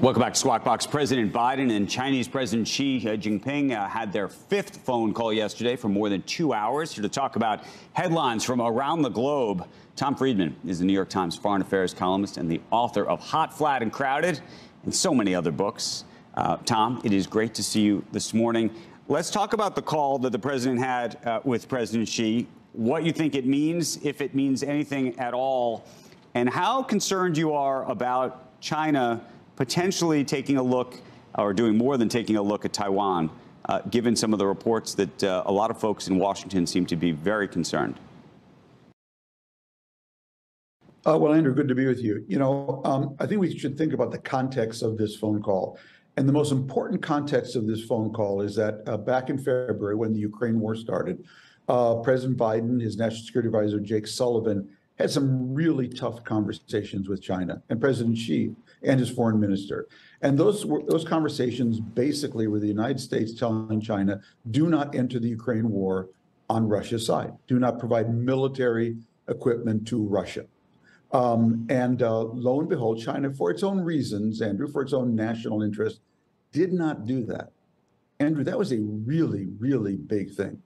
Welcome back to Squawk Box. President Biden and Chinese President Xi Jinping had their fifth phone call yesterday for more than 2 hours. Here to talk about headlines from around the globe, Tom Freedman is the New York Times foreign affairs columnist and the author of Hot, Flat, and Crowded and so many other books. Tom, it is great to see you this morning. Let's talk about the call that the president had with President Xi, what you think it means, if it means anything at all, and how concerned you are about China potentially taking a look, or doing more than taking a look at Taiwan, given some of the reports that a lot of folks in Washington seem to be very concerned. Well, Andrew, good to be with you. I think we should think about the context of this phone call. And the most important context of this phone call is that back in February, when the Ukraine war started, President Biden, his national security advisor, Jake Sullivan, had some really tough conversations with China and President Xi and his foreign minister. And those conversations basically were the United States telling China, do not enter the Ukraine war on Russia's side. Do not provide military equipment to Russia. Lo and behold, China, for its own reasons, Andrew, for its own national interest, did not do that. Andrew, that was a really, really big thing,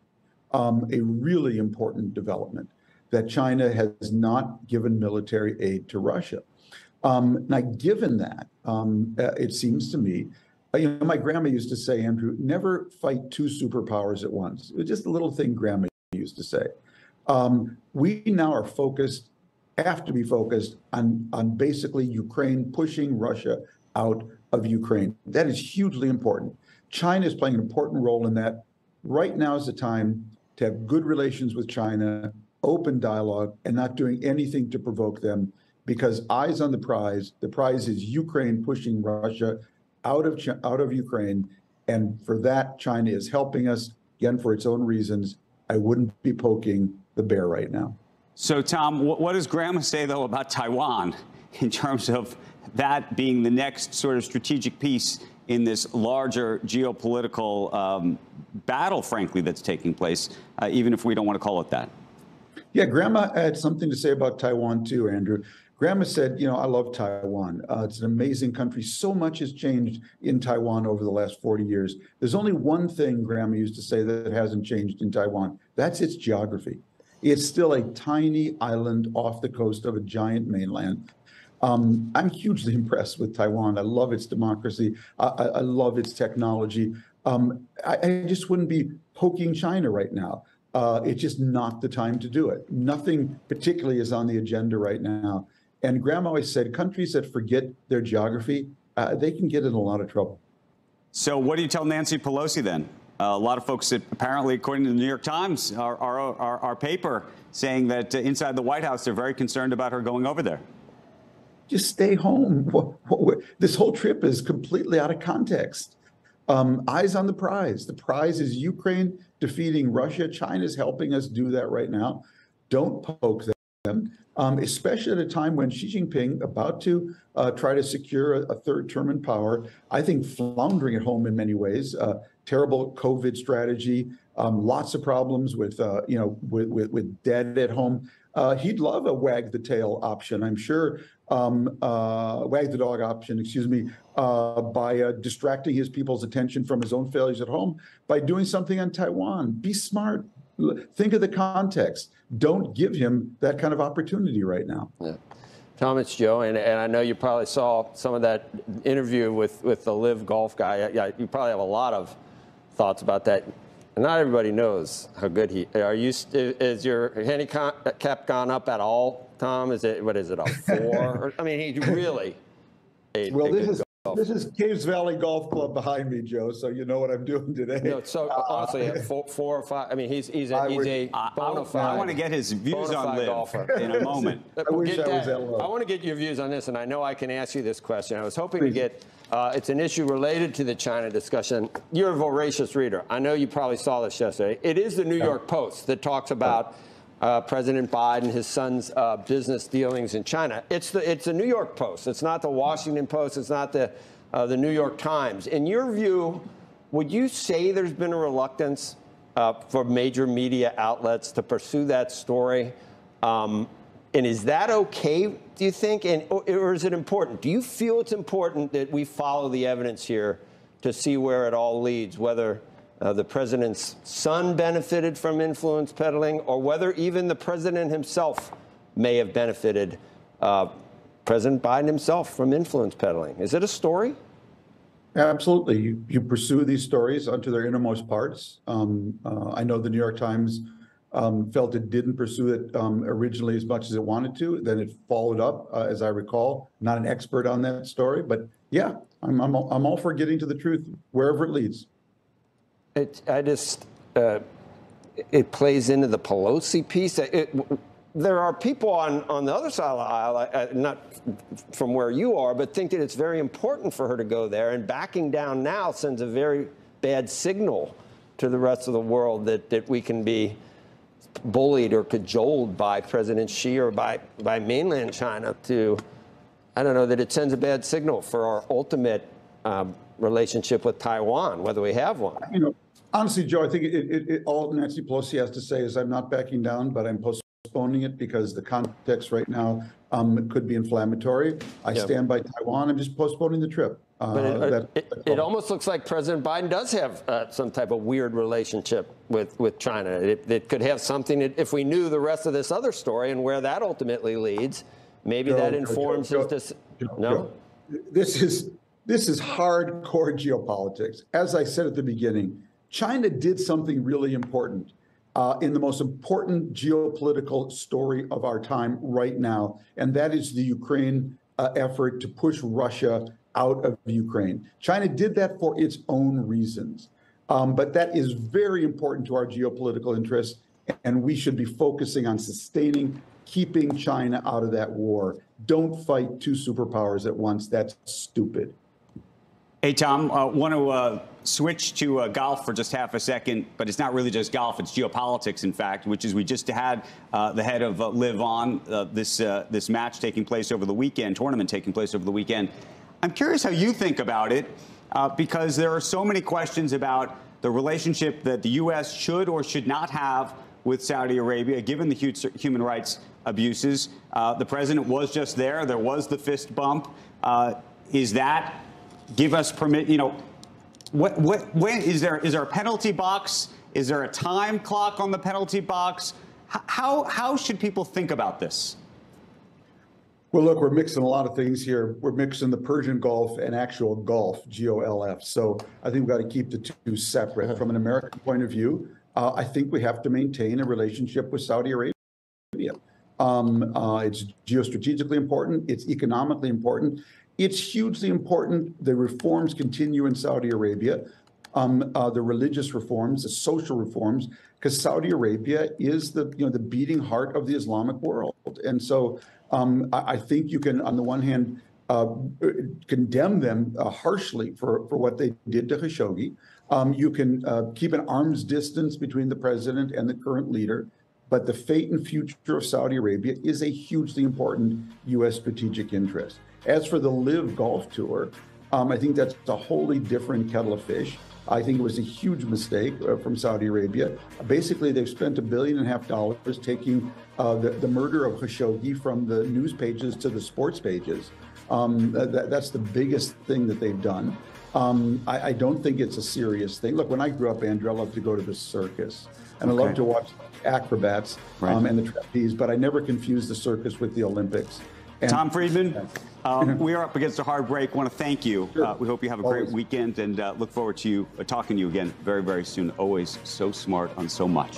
a really important development, that China has not given military aid to Russia. Now, given that, it seems to me, my grandma used to say, Andrew, never fight two superpowers at once. It was just a little thing grandma used to say. We now are focused, have to be focused on basically Ukraine pushing Russia out of Ukraine. That is hugely important. China is playing an important role in that. Right now is the time to have good relations with China, open dialogue, and not doing anything to provoke them, because eyes on the prize. The prize is Ukraine pushing Russia out of Ukraine. And for that, China is helping us, again, for its own reasons. I wouldn't be poking the bear right now. So, Tom, what does Grandma say, though, about Taiwan in terms of that being the next sort of strategic piece in this larger geopolitical battle, frankly, that's taking place, even if we don't want to call it that? Yeah, Grandma had something to say about Taiwan, too, Andrew. Grandma said, I love Taiwan. It's an amazing country. So much has changed in Taiwan over the last 40 years. There's only one thing Grandma used to say that hasn't changed in Taiwan. That's its geography. It's still a tiny island off the coast of a giant mainland. I'm hugely impressed with Taiwan. I love its democracy. I love its technology. I just wouldn't be poking China right now. It's just not the time to do it. Nothing particularly is on the agenda right now. And Grandma always said, countries that forget their geography, they can get in a lot of trouble. So what do you tell Nancy Pelosi then? A lot of folks, apparently, according to the New York Times, our paper, saying that inside the White House, they're very concerned about her going over there. Just stay home. This whole trip is completely out of context. Eyes on the prize. The prize is Ukraine defeating Russia. China's helping us do that right now. Don't poke them, especially at a time when Xi Jinping, about to try to secure a third term in power, I think floundering at home in many ways. Terrible COVID strategy, lots of problems with debt at home. He'd love a wag the tail option, I'm sure. Wag the dog option, excuse me, by distracting his people's attention from his own failures at home by doing something on Taiwan. Be smart. Think of the context. Don't give him that kind of opportunity right now. Yeah. Tom, it's Joe, and I know you probably saw some of that interview with the Live Golf guy. Yeah, you probably have a lot of thoughts about that. And not everybody knows how good he is. Your handicap gone up at all, Tom? What is it, a 4? I mean, he really well, this is Caves Valley Golf Club behind me, Joe, so you know what I'm doing today. No, so honestly, 4 or 5. I mean, he's a bona fide. I want to get his views on Live in a moment. I wish I was that low. I want to get your views on this, and I know I can ask you this question. I was hoping to get. It's an issue related to the China discussion. You're a voracious reader. I know you probably saw this yesterday. It is the New York Post that talks about President Biden, his son's business dealings in China. It's the New York Post. It's not the Washington Post. It's not the New York Times. In your view, would you say there's been a reluctance for major media outlets to pursue that story? And is that okay, do you think? Or is it important? Do you feel it's important that we follow the evidence here to see where it all leads, whether the president's son benefited from influence peddling, or whether even the president himself may have benefited, President Biden himself, from influence peddling? Is it a story? Absolutely. You pursue these stories onto their innermost parts. I know the New York Times felt it didn't pursue it originally as much as it wanted to. Then it followed up, as I recall. Not an expert on that story, but yeah, I'm all for getting to the truth wherever it leads. It plays into the Pelosi piece. There are people on the other side of the aisle, not from where you are, but think that it's very important for her to go there. And backing down now sends a very bad signal to the rest of the world that we can be bullied or cajoled by President Xi or by mainland China to, I don't know, that it sends a bad signal for our ultimate relationship with Taiwan, whether we have one. You know, honestly, Joe, I think all Nancy Pelosi has to say is I'm not backing down, but I'm postponing it because the context right now could be inflammatory. I stand by Taiwan. I'm just postponing the trip. But it almost looks like President Biden does have some type of weird relationship with China. It could have something, if we knew the rest of this other story and where that ultimately leads, maybe that informs his decision. No? This is hardcore geopolitics. As I said at the beginning, China did something really important in the most important geopolitical story of our time right now, and that is the Ukraine effort to push Russia out of Ukraine. China did that for its own reasons, but that is very important to our geopolitical interests, and we should be focusing on sustaining, keeping China out of that war. Don't fight two superpowers at once. That's stupid. Hey, Tom, want to switch to golf for just half a second, but it's not really just golf. It's geopolitics, in fact, which is we just had the head of Live On, this match taking place over the weekend, tournament taking place over the weekend. I'm curious how you think about it, because there are so many questions about the relationship that the U.S. should or should not have with Saudi Arabia, given the huge human rights abuses. The president was just there. There was the fist bump. Is that give us permit? You know, when is there a penalty box? Is there a time clock on the penalty box? How should people think about this? Well, look, we're mixing a lot of things here. We're mixing the Persian Gulf and actual Gulf, GOLF. So I think we've got to keep the two separate. From an American point of view, I think we have to maintain a relationship with Saudi Arabia. It's geostrategically important. It's economically important. It's hugely important. The reforms continue in Saudi Arabia, the religious reforms, the social reforms, because Saudi Arabia is the beating heart of the Islamic world. And so I think you can, on the one hand, condemn them harshly for what they did to Khashoggi. You can keep an arm's distance between the president and the current leader. But the fate and future of Saudi Arabia is a hugely important U.S. strategic interest. As for the Live Golf Tour, I think that's a wholly different kettle of fish. I think it was a huge mistake from Saudi Arabia. Basically, they've spent $1.5 billion taking the murder of Khashoggi from the news pages to the sports pages. That's the biggest thing that they've done. I don't think it's a serious thing. Look, when I grew up, Andrew, I loved to go to the circus. And I love to watch acrobats and the trapeze, but I never confused the circus with the Olympics. And Tom Friedman, we are up against a hard break. I want to thank you. Sure. We hope you have a great weekend and look forward to talking to you again very, very soon. Always so smart on so much.